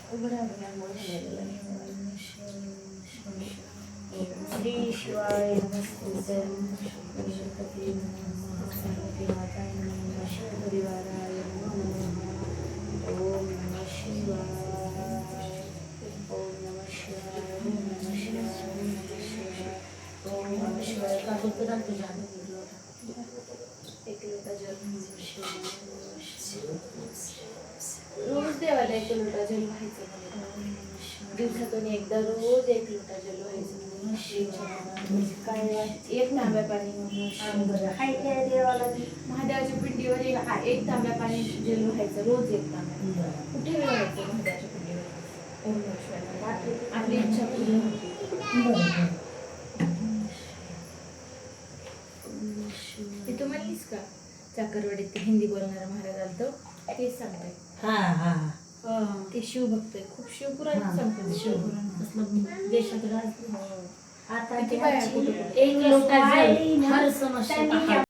श्री शिवाय नमस्ते गणपती माताय नमः शिवपरिवाराय नमः ओम नमः शिवाय ओम नमः शिवाय ओम नमः शिवाय ओम नमः शिवाय का होतं ना तुझ्या एक लोटा जल रोज देवाला एक लोटा जल व्हायचं दिवसातून एकदा रोज एक लोटा जल व्हायचं काय एक तांब्या पाणी महादेवाच्या पिंडीवर एक तांब्या पाणी जल व्हायचं रोज एक तांब्या कुठे व्हायचं महादेवाच्या पिंडीवर आपली इच्छा पूर्ण होती ते तू म्हणलीस का चाकरवाडीत ते हिंदी बोलणारा महाराज आलतो तेच सांगताय ते शिवभक्त आहे खूप शिवपुराण सांगतात शिवपुराण देशात राज आता एक लोटा जल हर समस्या